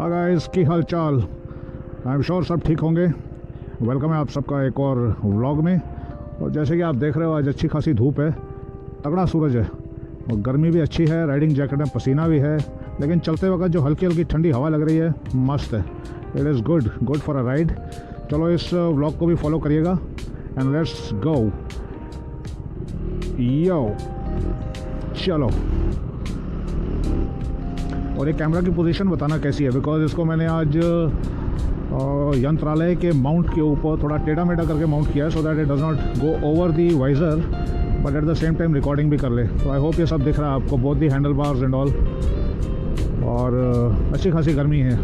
Hi guys, की हाल चाल। I am sure सब ठीक होंगे। वेलकम है आप सबका एक और व्लॉग में। और जैसे कि आप देख रहे हो, आज अच्छी खासी धूप है, तगड़ा सूरज है और गर्मी भी अच्छी है। राइडिंग जैकेट में पसीना भी है, लेकिन चलते वक्त जो हल्की हल्की ठंडी हवा लग रही है, मस्त है। It is good for a ride. चलो इस व्लॉग को भी फॉलो करिएगा एंड लेट्स गो। यो चलो। और ये कैमरा की पोजीशन बताना कैसी है, बिकॉज इसको मैंने आज यंत्रालय के माउंट के ऊपर थोड़ा टेढ़ा मेढ़ा करके माउंट किया है, so that it does not go over the visor but at the same time recording भी कर ले। तो आई होप ये सब दिख रहा है आपको, both the handle bars and all. और अच्छी खासी गर्मी है।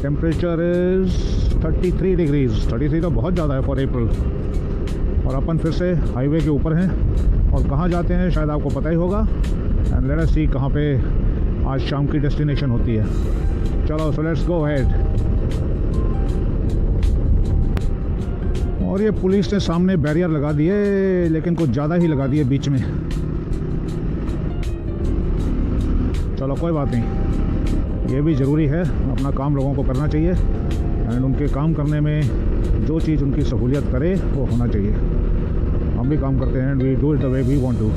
Temperature is 33 degrees. 33 तो बहुत ज़्यादा है फॉर अप्रैल। और अपन फिर से हाईवे के ऊपर हैं और कहाँ जाते हैं शायद आपको पता ही होगा। एंड लेट अस सी कहाँ पे आज शाम की डेस्टिनेशन होती है। चलो सो लेट्स गो अहेड। और ये पुलिस ने सामने बैरियर लगा दिए, लेकिन कुछ ज़्यादा ही लगा दिए बीच में। चलो कोई बात नहीं, ये भी ज़रूरी है, अपना काम लोगों को करना चाहिए एंड उनके काम करने में जो चीज़ उनकी सहूलियत करे वो होना चाहिए। हम भी काम करते हैं, we do it the way we want to.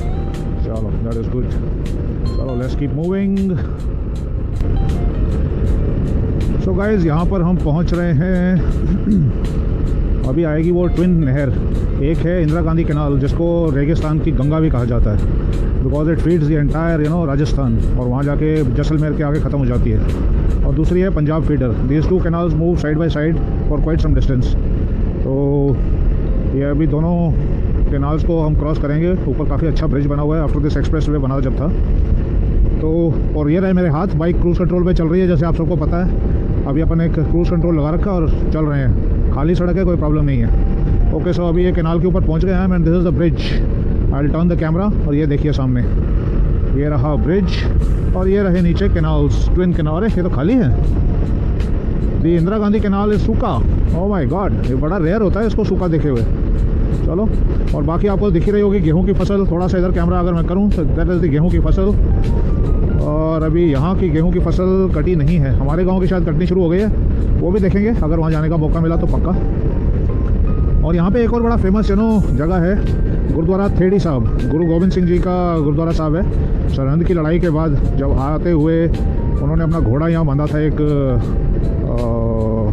चलो दैट इज़ गुड। चलो let's keep moving. So guys, यहाँ पर हम पहुँच रहे हैं। अभी आएगी वो ट्विन नहर। एक है इंदिरा गांधी कैनाल, जिसको रेगिस्तान की गंगा भी कहा जाता है, because it feeds the entire Rajasthan, और वहाँ जाके जैसलमेर के आगे ख़त्म हो जाती है। और दूसरी है Punjab feeder. These two canals move side by side for quite some distance. तो ये अभी दोनों कैनाल्स को हम क्रॉस करेंगे। ऊपर काफ़ी अच्छा ब्रिज बना हुआ है, आफ्टर दिस एक्सप्रेस वे बना जब था तो। और ये रहे मेरे हाथ, बाइक क्रूज़ कंट्रोल पे चल रही है, जैसे आप सबको पता है। अभी अपन एक क्रूज़ कंट्रोल लगा रखा और चल रहे हैं। खाली सड़क है, कोई प्रॉब्लम नहीं है। ओके, सो अभी ये कैनाल के ऊपर पहुंच गए हैं and this is the bridge. I will turn the camera और ये देखिए सामने, ये रहा ब्रिज और ये रहे नीचे कैनाल्स, ट्विन कैनाल। ये तो खाली है। दी इंदिरा गांधी कैनाल इज सूखा। ओह माय गॉड, ये बड़ा रेयर होता है इसको सूखा देखे हुए। चलो, और बाकी आपको दिख ही रही होगी गेहूं की फसल। थोड़ा सा इधर कैमरा अगर मैं करूं तो दैट इज़ द गेहूं की फसल। और अभी यहाँ की गेहूं की फसल कटी नहीं है, हमारे गांव की शायद कटनी शुरू हो गई है, वो भी देखेंगे अगर वहाँ जाने का मौका मिला तो पक्का। और यहाँ पे एक और बड़ा फेमस जगह है, गुरुद्वारा थेड़ी साहब। गुरु गोविंद सिंह जी का गुरुद्वारा साहब है। सरहंद की लड़ाई के बाद जब आते हुए उन्होंने अपना घोड़ा यहाँ बांधा था एक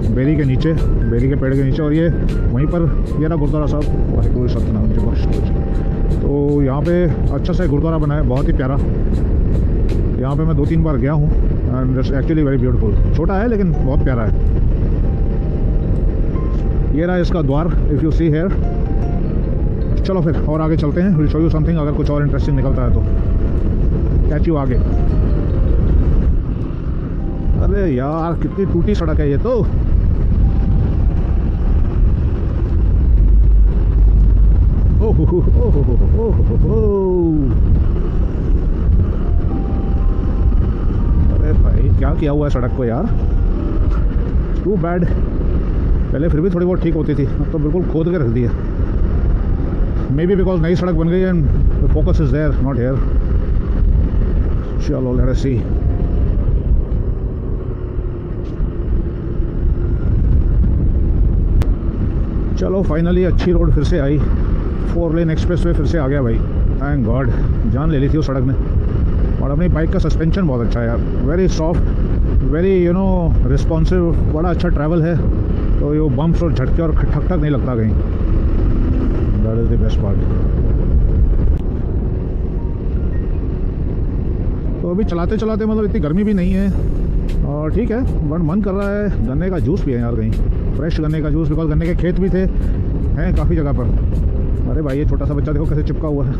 बेरी के नीचे, बेरी के पेड़ के नीचे। और ये वहीं पर ये रहा गुरुद्वारा साहब। वाहिगुरु सतनाम जी बख्श। तो यहाँ पे अच्छा सा गुरुद्वारा बना है, बहुत ही प्यारा। यहाँ पे मैं 2-3 बार गया हूँ and it's actually very beautiful. छोटा है लेकिन बहुत प्यारा है। ये रहा इसका द्वार, इफ़ यू सी हेयर। चलो फिर और आगे चलते हैं, विल शो यू समथिंग, अगर कुछ और इंटरेस्टिंग निकलता है तो। कैच यू आगे। अरे यार, कितनी टूटी सड़क है ये तो। अरे भाई, क्या किया हुआ है सड़क को यार, टू बैड। पहले फिर भी थोड़ी बहुत ठीक होती थी, अब तो बिल्कुल खोद के रख दिया। मे बी बिकॉज नई सड़क बन गई and the focus is there, not here. चलो लेट अस सी। चलो फाइनली अच्छी रोड फिर से आई, 4 लेन एक्सप्रेस वे फिर से आ गया भाई। थैंक गॉड, जान ले ली थी उस सड़क ने। और अपनी बाइक का सस्पेंशन बहुत अच्छा है यार, वेरी सॉफ्ट, वेरी रिस्पॉन्सिव, बड़ा अच्छा ट्रैवल है। तो ये बम्प्स और झटके और ठक ठक नहीं लगता कहीं। That is the best part. तो अभी चलाते चलाते मतलब इतनी गर्मी भी नहीं है और ठीक है, बट मन कर रहा है गन्ने का जूस पिए यार, कहीं फ्रेश गन्ने का जूस, बिकॉज गन्ने के खेत भी थे हैं काफ़ी जगह पर। अरे भाई, ये छोटा सा बच्चा देखो कैसे चिपका हुआ है।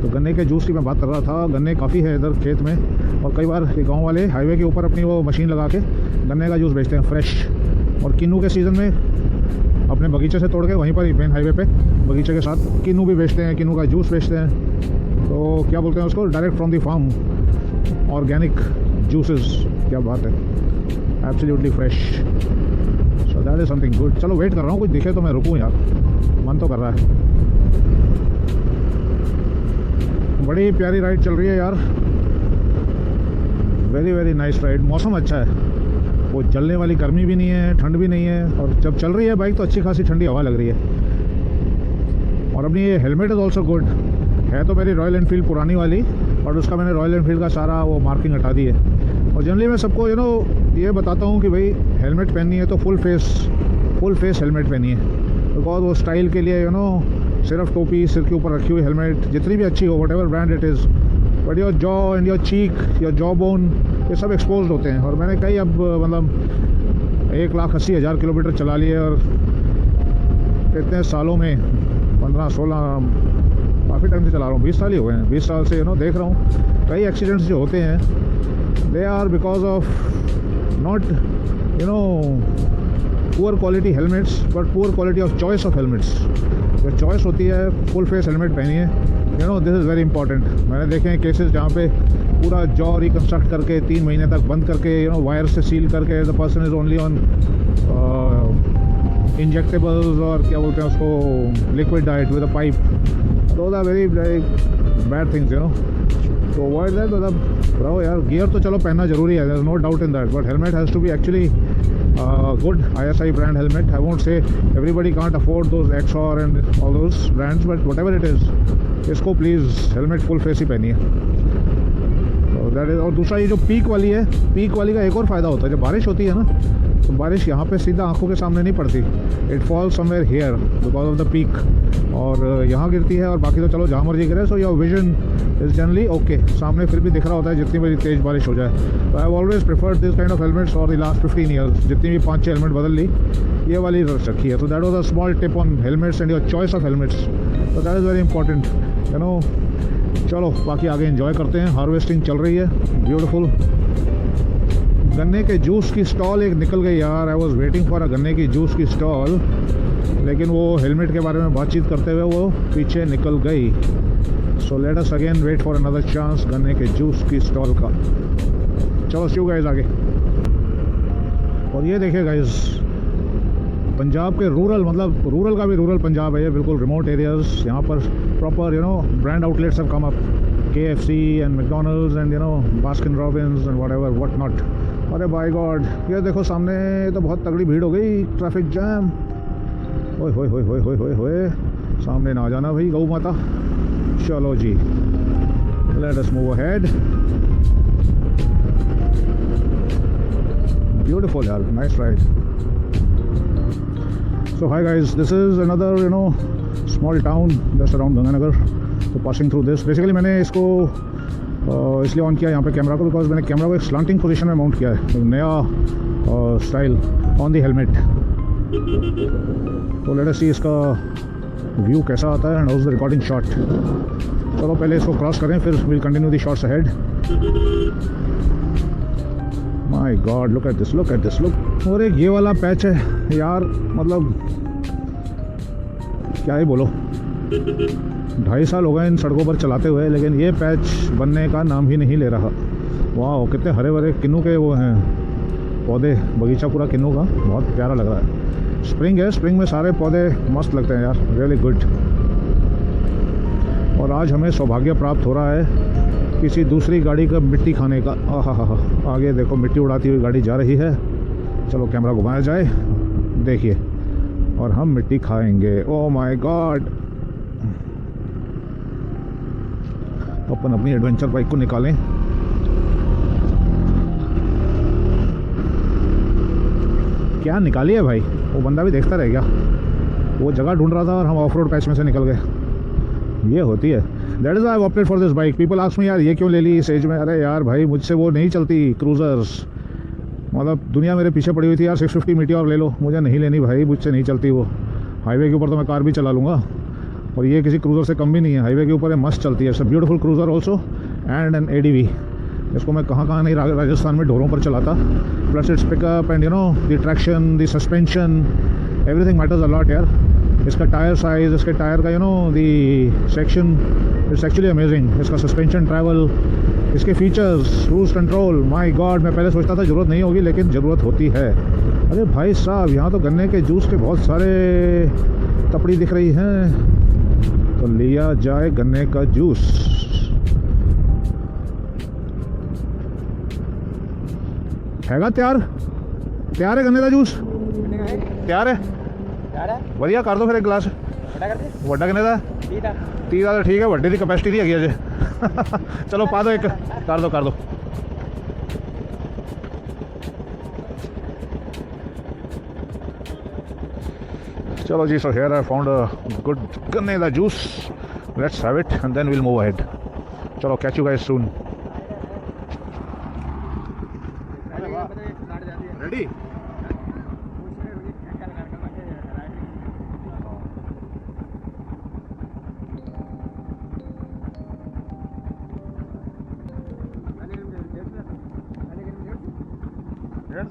तो गन्ने के जूस की मैं बात कर रहा था। गन्ने काफ़ी है इधर खेत में, और कई बार ये गाँव वाले हाईवे के ऊपर अपनी वो मशीन लगा के गन्ने का जूस बेचते हैं फ्रेश। और किन्नू के सीज़न में अपने बगीचे से तोड़ के वहीं पर ही मेन हाईवे पे बगीचे के साथ किन्नू भी बेचते हैं, किन्नू का जूस बेचते हैं। तो क्या बोलते हैं उसको, direct from the farm, organic juices. क्या बात है, absolutely fresh. So that is something good. चलो वेट कर रहा हूँ, कुछ दिखे तो मैं रुकूँ यार, मन तो कर रहा है। बड़ी प्यारी राइड चल रही है यार, वेरी वेरी नाइस राइड। मौसम अच्छा है, वो जलने वाली गर्मी भी नहीं है, ठंड भी नहीं है, और जब चल रही है बाइक तो अच्छी खासी ठंडी हवा लग रही है। और अपनी ये हेलमेट इज़ ऑल्सो गुड है। तो मेरी रॉयल एनफील्ड पुरानी वाली, और उसका मैंने रॉयल एनफील्ड का सारा वो मार्किंग हटा दी है। और जनरली मैं सबको ये बताता हूँ कि भाई हेलमेट पहननी है तो फुल फेस हेलमेट पहनिए, बिकॉज वो स्टाइल के लिए सिर्फ टोपी सिर के ऊपर रखी हुई हेलमेट जितनी भी अच्छी हो, what ever brand it is, but your jaw and your cheek, your jaw bone, ये सब एक्सपोज होते हैं। और मैंने कई अब मतलब 1,80,000 किलोमीटर चला लिए, और इतने सालों में 15-16 काफ़ी टाइम से चला रहा हूँ, 20 साल ही हो गए हैं। 20 साल से देख रहा हूँ कई एक्सीडेंट्स जो होते हैं, they are because of not poor quality helmets, but poor quality of choice of helmets. जो चॉइस होती है फुल फेस हेलमेट पहनिए, दिस इज़ वेरी इंपॉर्टेंट। मैंने देखे हैं केसेस जहाँ पे पूरा जॉ रिकन्स्ट्रक्ट करके 3 महीने तक बंद करके वायर से सील करके the person is only on injectables, और क्या बोलते हैं उसको, liquid diet with a pipe. Those are very bad things तो अवॉइड दैट। मतलब रहो यार, गियर तो चलो पहनना जरूरी है, there is no doubt in that, but helmet has to be actually good ISI brand helmet. I won't say everybody can't afford those Exor and all those brands, but whatever it is, इसको please helmet full face ही पहनिए। तो that is. और दूसरा ये जो peak वाली है, peak वाली का एक और फ़ायदा होता है, जब बारिश होती है ना, तो बारिश यहाँ पे सीधा आंखों के सामने नहीं पड़ती, it fall somewhere here because of the peak, और यहाँ गिरती है, और बाकी तो चलो जहाँ मर्जी गिरे। So your vision is generally okay, सामने फिर भी दिख रहा होता है जितनी बड़ी तेज़ बारिश हो जाए। तो I have always preferred this kind of helmets for the last 15 years. जितनी भी 5-6 हेलमेट बदल ली, ये वाली रखी है। तो that was a small tip on helmets and your choice of helmets, तो दैट इज़ वेरी इंपॉर्टेंट। चलो बाकी आगे एंजॉय करते हैं। हार्वेस्टिंग चल रही है, ब्यूटीफुल। गन्ने के जूस की स्टॉल एक निकल गई यार। I was waiting for a गन्ने की जूस की स्टॉल, लेकिन वो हेलमेट के बारे में बातचीत करते हुए वो पीछे निकल गई। So let us again wait for another chance गन्ने के जूस की स्टॉल का। चलो सी यू गाइस आगे। और ये देखिए गाइस, पंजाब के रूरल, मतलब रूरल का भी रूरल पंजाब है ये, बिल्कुल रिमोट एरियाज। यहाँ पर proper brand outlets have come up, KFC and McDonald's and Baskin Robbins and what not. अरे बाय गॉड, ये देखो सामने तो बहुत तगड़ी भीड़ हो गई, ट्रैफिक जैम। ओए होए होए होए होए होए होए, सामने ना जाना भाई, गौ माता। चलो जी, let us move ahead. Beautiful यार, nice ride. So hi guys, this is another small town just around Ganganagar. तो पासिंग थ्रू दिस, बेसिकली मैंने इसको इसलिए ऑन किया यहाँ पे कैमरा को, बिकॉज मैंने कैमरा को एक स्लांटिंग पोजीशन में माउंट किया है, नया स्टाइल ऑन द हेलमेट। तो लेट अस सी इसका व्यू कैसा आता है and how is the recording shot. चलो पहले इसको क्रॉस करें, फिर will continue the shots ahead. My God, look at this, look at this, look. और एक ये वाला पैच है यार, मतलब क्या ही बोलो, 2.5 साल हो गए इन सड़कों पर चलाते हुए, लेकिन ये पैच बनने का नाम ही नहीं ले रहा। वाह, कितने हरे भरे किन्नू के वो हैं पौधे, बगीचा पूरा किन्नू का, बहुत प्यारा लग रहा है। स्प्रिंग है, स्प्रिंग में सारे पौधे मस्त लगते हैं यार, रियली गुड। और आज हमें सौभाग्य प्राप्त हो रहा है किसी दूसरी गाड़ी का मिट्टी खाने का। आहा, आगे देखो मिट्टी उड़ाती हुई गाड़ी जा रही है। चलो कैमरा घुमाया जाए, देखिए, और हम मिट्टी खाएंगे। Oh my God. अपन अपनी एडवेंचर बाइक को निकालें। क्या निकाली है भाई, वो बंदा भी देखता रह गया, वो जगह ढूंढ रहा था और हम ऑफ रोड पैच में से निकल गए। ये होती है, that is I opted for this bike. People ask me यार ये क्यों ले ली इस एज में। अरे यार भाई, मुझसे वो नहीं चलती क्रूज़र्स, मतलब दुनिया मेरे पीछे पड़ी हुई थी यार। 650 मीटियोर ले लो, मुझे नहीं लेनी भाई, मुझसे नहीं चलती वो। हाईवे के ऊपर तो मैं कार भी चला लूँगा, और ये किसी क्रूज़र से कम भी नहीं है, हाईवे के ऊपर ये मस्त चलती है। It's a beautiful cruiser also and an ADV। इसको मैं कहाँ नहीं राजस्थान में ढोरों पर चलाता। Plus it's pickup and the traction, the suspension, everything matters a lot यार। इसका टायर साइज़, इसके टायर का the section, it's actually amazing. इसका सस्पेंशन ट्रैवल, इसके features, cruise control, my God. मैं पहले सोचता था ज़रूरत नहीं होगी, लेकिन ज़रूरत होती है। अरे भाई साहब, यहाँ तो गन्ने के जूस के बहुत सारे तपड़ी दिख रही हैं, तो लिया जाए गन्ने का जूस। हैगा तैयार तैयार है गन्ने का जूस तैयार है ਵਧੀਆ ਕਰ ਦੋ ਫਿਰ ਇੱਕ ਗਲਾਸ ਵੱਡਾ ਕਿੰਨੇ ਦਾ 30 ਦਾ ਠੀਕ ਹੈ ਵੱਡੇ ਦੀ ਕਪੈਸਿਟੀ ਨਹੀਂ ਹੈਗੀ ਅਜੇ ਚਲੋ ਪਾ ਦਿਓ ਇੱਕ ਕਰ ਦਿਓ चलो जी, so here I found a good गन्ने का juice. Let's have it and then we'll move ahead. चलो, catch you guys soon. Ready?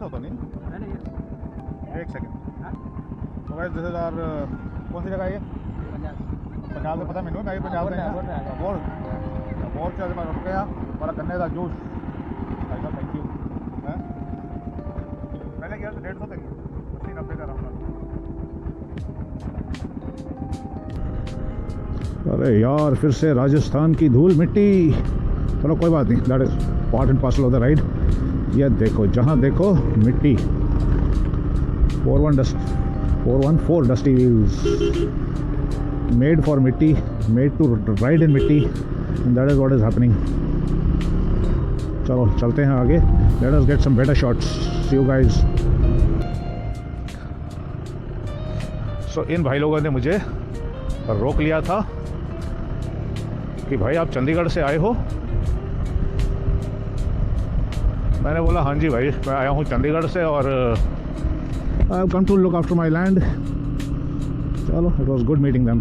तो नहीं एक सेकंड तो गाइस दिस इज आवर कौन सी जगह है ये पंजाब से पता मैंने मैं पंजाब में बोर चल मैं रुक गया और गन्ने का जूस भाई साहब थैंक यू है पहले क्या 150 तक 80-90 का रहा। अरे यार फिर से राजस्थान की धूल मिट्टी। चलो कोई बात नहीं, that is part and parcel of the ride. ये देखो जहाँ देखो मिट्टी 414 dusty wheels made for mitti, made to ride in mitti, and that is what is happening. चलो चलते हैं आगे, let us get some better shots. See you guys. So इन भाई लोगों ने मुझे रोक लिया था कि भाई आप चंडीगढ़ से आए हो। मैंने बोला हाँ जी भाई मैं आया हूँ चंडीगढ़ से और I have come to look after my land. चलो, it was good meeting them.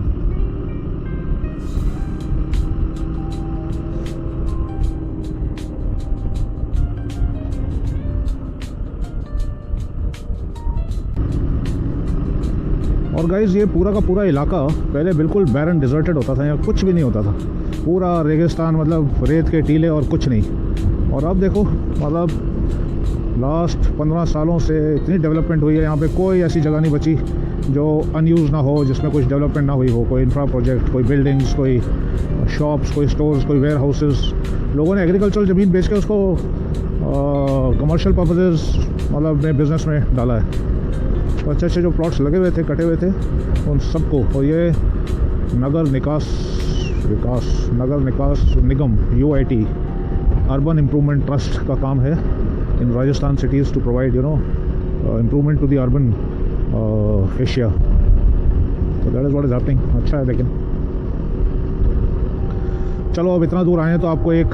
और गाइज ये पूरा का पूरा इलाका पहले बिल्कुल बैरन डिजर्टेड होता था, यहाँ कुछ भी नहीं होता था, पूरा रेगिस्तान, मतलब रेत के टीले और कुछ नहीं। और अब देखो मतलब लास्ट 15 सालों से इतनी डेवलपमेंट हुई है, यहाँ पे कोई ऐसी जगह नहीं बची जो अनयूज ना हो, जिसमें कुछ डेवलपमेंट ना हुई हो। कोई इंफ्रा प्रोजेक्ट, कोई बिल्डिंग्स, कोई शॉप्स, कोई स्टोर्स, कोई वेयर हाउसेस। लोगों ने एग्रीकल्चरल ज़मीन बेच के उसको कमर्शियल पर्पजेज़ मतलब अपने बिज़नेस में डाला है। तो अच्छे अच्छे जो प्लॉट्स लगे हुए थे, कटे हुए थे, उन सबको। और ये नगर निकास निगम UIT अर्बन इम्प्रूवमेंट ट्रस्ट का काम है in Rajasthan cities to provide improvement to the urban fascia. तो that is what is happening. अच्छा है। लेकिन चलो अब इतना दूर आए हैं तो आपको एक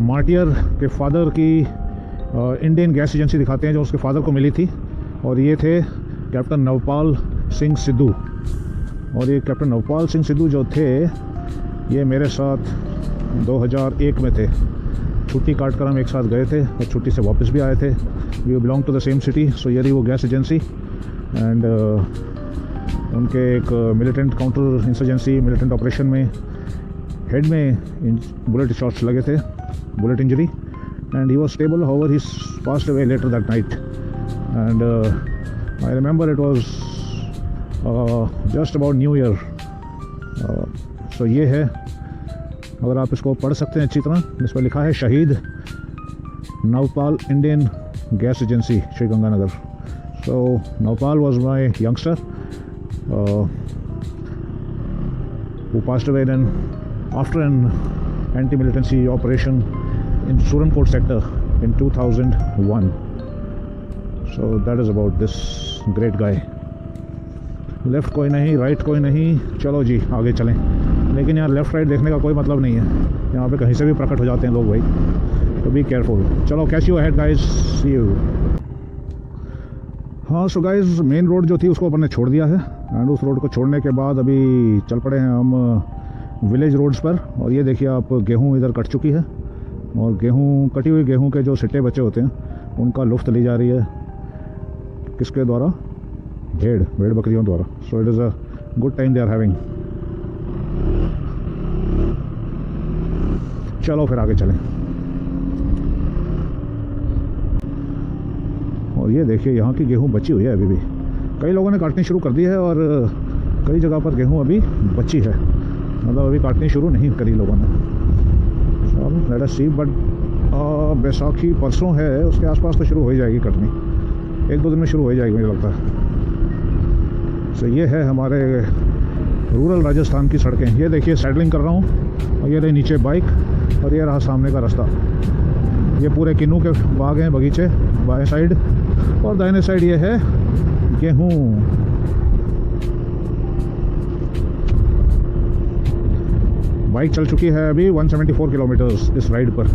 मार्टियर के फादर की इंडियन गैस एजेंसी दिखाते हैं जो उसके फादर को मिली थी। और ये थे कैप्टन नवपाल सिंह सिद्धू। और ये कैप्टन नवपाल सिंह सिद्धू जो थे ये मेरे साथ 2001 में थे। छुट्टी काट कर हम एक साथ गए थे और छुट्टी से वापस भी आए थे। We belong to the same city. So ये रही वो गैस एजेंसी एंड उनके एक militant counter insurgency militant operation में हेड में बुलेट शॉट्स लगे थे, bullet injury, and he was stable. However he passed away later that night and I remember it was just about New Year. So ये है, अगर आप इसको पढ़ सकते हैं अच्छी तरह, इस पर लिखा है शहीद Navpal Indian gas agency Sri Ganganagar. So Navpal was my youngster who passed away then after an anti-militancy operation in Surankot sector in 2001. So that is about this great guy. Left कोई नहीं, राइट कोई नहीं, चलो जी आगे चलें। लेकिन यार लेफ़्ट राइट देखने का कोई मतलब नहीं है, यहाँ पे कहीं से भी प्रकट हो जाते हैं लोग भाई, तो बी केयरफुल। चलो catch you ahead guys, see you. हाँ सो गाइस, मेन रोड जो थी उसको अपन ने छोड़ दिया है एंड उस रोड को छोड़ने के बाद अभी चल पड़े हैं हम विलेज रोड्स पर। और ये देखिए आप, गेहूँ इधर कट चुकी है और गेहूँ, कटी हुई गेहूँ के जो सिट्टे बचे होते हैं उनका लुफ्त ली जा रही है। किसके द्वारा? भेड़ बकरियों द्वारा। So it is a good time they are having. चलो फिर आगे चलें। और ये देखिए यहाँ की गेहूँ बची हुई है अभी भी, कई लोगों ने काटनी शुरू कर दी है और कई जगह पर गेहूँ अभी बची है, मतलब अभी काटनी शुरू नहीं करी लोगों ने। Let us see, but Baisakhi परसों है, उसके आसपास तो शुरू हो ही जाएगी कटनी, 1-2 दिन में शुरू हो ही जाएगी मुझे लगता है। तो ये है हमारे रूरल राजस्थान की सड़कें। ये देखिए साइडलिंग कर रहा हूँ और ये रही नीचे बाइक और ये रहा सामने का रास्ता। ये पूरे किन्नू के बाग हैं, बगीचे बाएं साइड, और दाहिने साइड ये है गेहूँ। बाइक चल चुकी है अभी 174 किलोमीटर्स इस राइड पर।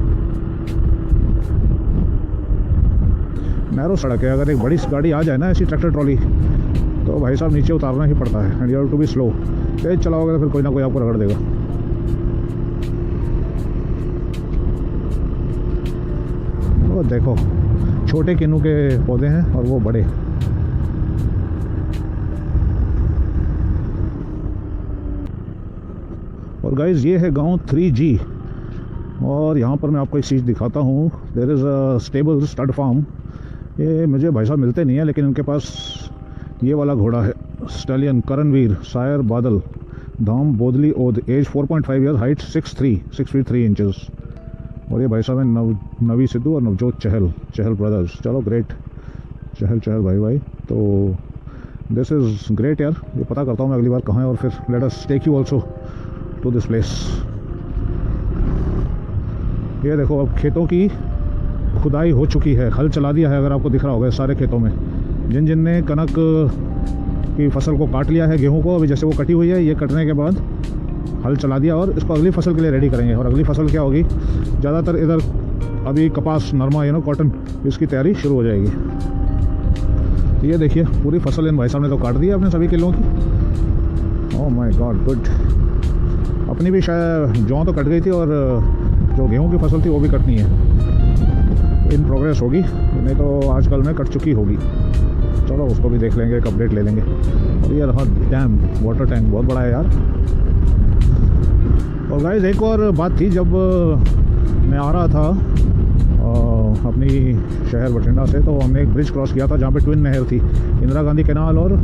नैरो सड़क है, अगर एक बड़ी गाड़ी आ जाए ना ऐसी ट्रैक्टर ट्रॉली तो भाई साहब नीचे उतारना ही पड़ता है, and you have to be slow. तेज चलाओगे तो फिर कोई ना कोई आपको रगड़ देगा। वो देखो छोटे किन्नू के पौधे हैं और वो बड़े। और गाइज ये है गांव 3G, और यहाँ पर मैं आपको एक चीज़ दिखाता हूँ। There is a stable stud farm. ये मुझे भाई साहब मिलते नहीं है, लेकिन इनके पास ये वाला घोड़ा है, स्टैलियन करणवीर सायर बादल धाम बोदली ओद, age 4.5 year, height 6 feet 3 inches. और ये भाई साहब हैं नवी सिद्धू और नवजोत चहल ब्रदर्स। चलो ग्रेट, चहल भाई। तो दिस इज़ ग्रेट यार। ये पता करता हूँ मैं अगली बार कहाँ है, और फिर let us take you also to this place. ये देखो अब खेतों की खुदाई हो चुकी है, हल चला दिया है। अगर आपको दिख रहा होगा सारे खेतों में, जिन ने कनक की फसल को काट लिया है, गेहूं को, अभी जैसे वो कटी हुई है, ये कटने के बाद हल चला दिया और इसको अगली फसल के लिए रेडी करेंगे। और अगली फसल क्या होगी, ज़्यादातर इधर अभी कपास, नरमा, कॉटन, इसकी तैयारी शुरू हो जाएगी। तो ये देखिए पूरी फसल इन भाई साहब ने तो काट दी है अपने सभी किलों की। Oh my God, good. अपनी भी शायद जौ तो कट गई थी, और जो गेहूं की फसल थी वो भी कटनी है, इन प्रोग्रेस होगी, नहीं तो आजकल में कट चुकी होगी। चलो उसको भी देख लेंगे, एक अपडेट ले लेंगे। और ये रहा डैम, वाटर टैंक बहुत बड़ा है यार। और गाइस एक और बात थी, जब मैं आ रहा था अपनी शहर बठिंडा से, तो हमने एक ब्रिज क्रॉस किया था जहाँ पे ट्विन नहर थी, इंदिरा गांधी कैनाल और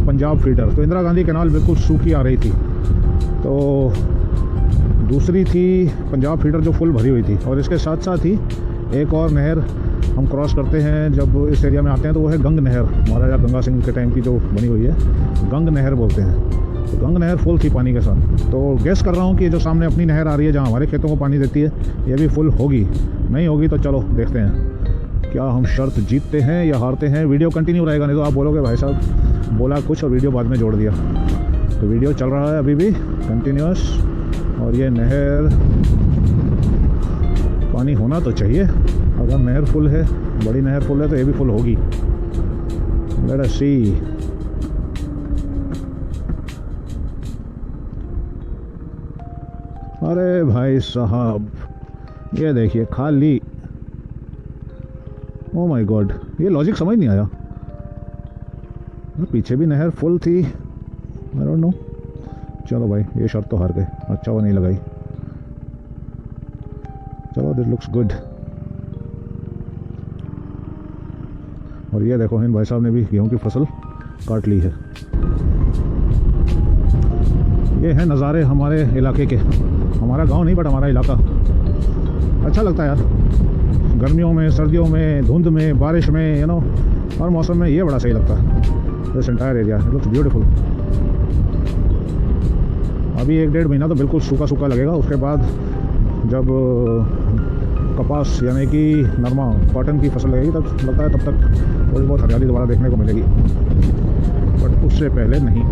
पंजाब फीडर। तो इंदिरा गांधी कैनाल बिल्कुल सूखी आ रही थी, तो दूसरी थी पंजाब फीडर जो फुल भरी हुई थी। और इसके साथ साथ ही एक और नहर हम क्रॉस करते हैं जब इस एरिया में आते हैं, तो वो है गंग नहर, महाराजा गंगा सिंह के टाइम की जो बनी हुई है, गंग नहर बोलते हैं। तो गंग नहर फुल थी पानी के साथ। तो गेस कर रहा हूँ कि जो सामने अपनी नहर आ रही है जहाँ हमारे खेतों को पानी देती है, ये भी फुल होगी। नहीं होगी तो चलो देखते हैं क्या हम शर्त जीतते हैं या हारते हैं। वीडियो कंटिन्यू रहेगा, नहीं तो आप बोलोगे भाई साहब बोला कुछ और वीडियो बाद में जोड़ दिया। तो वीडियो चल रहा है अभी भी कंटिन्यूअस। और ये नहर, पानी होना तो चाहिए, अगर नहर फुल है, बड़ी नहर फुल है, तो ये भी फुल होगी। लेट अस सी। अरे भाई साहब ये देखिए खाली, ओ माय गॉड, ये लॉजिक समझ नहीं आया। पीछे भी नहर फुल थी, आई डोंट नो। चलो भाई ये शर्त तो हार गए, अच्छा वो नहीं लगाई। चलो दिस लुक्स गुड। और ये देखो इन भाई साहब ने भी गेहूं की फसल काट ली है। ये है नज़ारे हमारे इलाके के, हमारा गांव नहीं बट हमारा इलाका। अच्छा लगता है यार, गर्मियों में, सर्दियों में, धुंध में, बारिश में, हर मौसम में ये बड़ा सही लगता है। This entire area looks beautiful. अभी 1-1.5 महीना तो बिल्कुल सूखा सूखा लगेगा, उसके बाद जब कपास यानी कि नरमा, कॉटन की फसल लगेगी, तब लगता है तब तक थोड़ी बहुत हरियाली दोबारा देखने को मिलेगी, बट उससे पहले नहीं।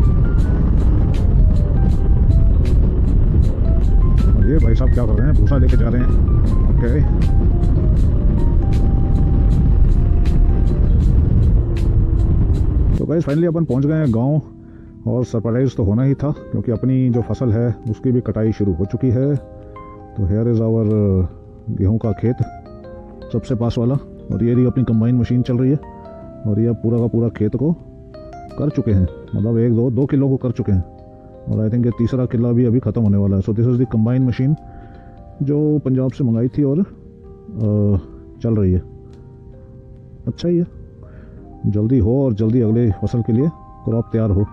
और ये भाई साहब क्या कर रहे हैं, भूसा लेके जा रहे हैं। ओके तो गाइस फाइनली अपन पहुंच गए हैं गांव, और सरप्राइज़ तो होना ही था क्योंकि अपनी जो फसल है उसकी भी कटाई शुरू हो चुकी है। तो हेयर इज़ आवर गेहूं का खेत सबसे पास वाला, और ये रही अपनी कंबाइन मशीन चल रही है, और ये पूरा का पूरा खेत को कर चुके हैं, मतलब 1-2 किलो को कर चुके हैं, और आई थिंक ये तीसरा किला भी अभी ख़त्म होने वाला है। So this is the combine machine जो पंजाब से मंगाई थी और चल रही है। अच्छा ही है, जल्दी हो और जल्दी अगले फसल के लिए क्रॉप तैयार हो।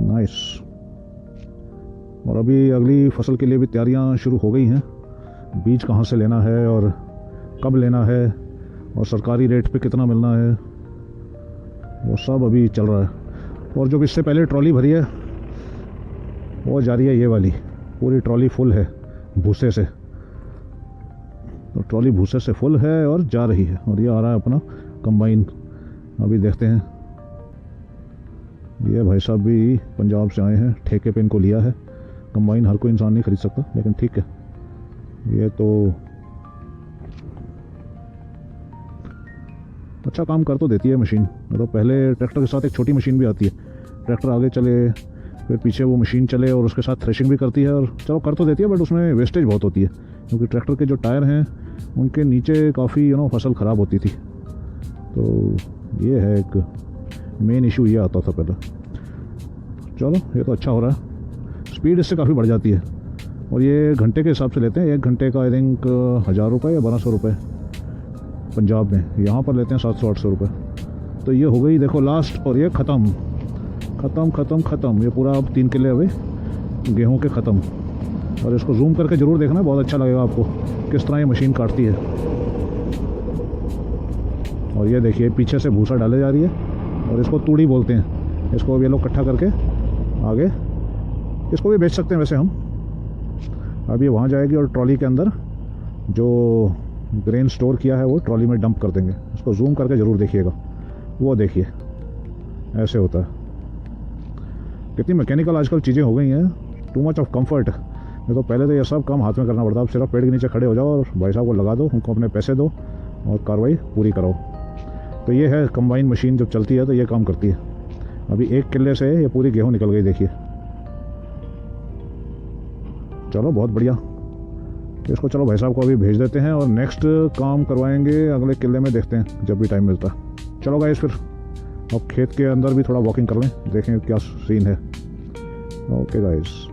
नाइस। और अभी अगली फसल के लिए भी तैयारियां शुरू हो गई हैं। बीज कहाँ से लेना है और कब लेना है और सरकारी रेट पे कितना मिलना है, वो सब अभी चल रहा है। और जो इससे पहले ट्रॉली भरी है वो जा रही है, ये वाली पूरी ट्रॉली फुल है भूसे से। तो ट्रॉली भूसे से फुल है और जा रही है। और ये आ रहा है अपना कंबाइन, अभी देखते हैं। ये भाई साहब भी पंजाब से आए हैं, ठेके पे इनको लिया है। कंबाइन हर कोई इंसान नहीं खरीद सकता, लेकिन ठीक है। ये तो अच्छा काम कर तो देती है मशीन। मतलब पहले ट्रैक्टर के साथ एक छोटी मशीन भी आती है, ट्रैक्टर आगे चले फिर पीछे वो मशीन चले और उसके साथ थ्रेशिंग भी करती है। और चलो कर तो देती है, बट उसमें वेस्टेज बहुत होती है, क्योंकि ट्रैक्टर के जो टायर हैं उनके नीचे काफ़ी फसल ख़राब होती थी। तो ये है एक मेन इशू, ये आता था पहले। चलो ये तो अच्छा हो रहा है, स्पीड इससे काफ़ी बढ़ जाती है। और ये घंटे के हिसाब से लेते हैं, 1 घंटे का आई थिंक 1000 रुपये या 1200 रुपये पंजाब में, यहाँ पर लेते हैं 700-800 रुपये। तो ये हो गई देखो लास्ट, और ये ख़त्म। ये पूरा अब 3 किले हुए गेहूं के ख़त्म। और इसको जूम करके ज़रूर देखना, बहुत अच्छा लगेगा आपको किस तरह ये मशीन काटती है। और ये देखिए पीछे से भूसा डाले जा रही है, और इसको तूड़ी बोलते हैं। इसको अब ये लोग इकट्ठा करके आगे इसको भी बेच सकते हैं वैसे हम। अब ये वहाँ जाएगी और ट्रॉली के अंदर जो ग्रेन स्टोर किया है वो ट्रॉली में डंप कर देंगे। इसको जूम करके ज़रूर देखिएगा, वो देखिए ऐसे होता है। कितनी मैकेनिकल आजकल चीज़ें हो गई हैं, टू मच ऑफ कंफर्ट। नहीं तो पहले तो ये सब काम हाथ में करना पड़ता, अब सिर्फ पेड़ के नीचे खड़े हो जाओ और भाई साहब को लगा दो, उनको अपने पैसे दो और कार्रवाई पूरी कराओ। तो ये है कंबाइन मशीन, जब चलती है तो ये काम करती है। अभी 1 किले से ये पूरी गेहूँ निकल गई, देखिए। चलो बहुत बढ़िया, इसको चलो भाई साहब को अभी भेज देते हैं और नेक्स्ट काम करवाएंगे अगले किले में, देखते हैं जब भी टाइम मिलता है। चलो गाइस, फिर अब खेत के अंदर भी थोड़ा वॉकिंग कर लें, देखें क्या सीन है। Okay guys.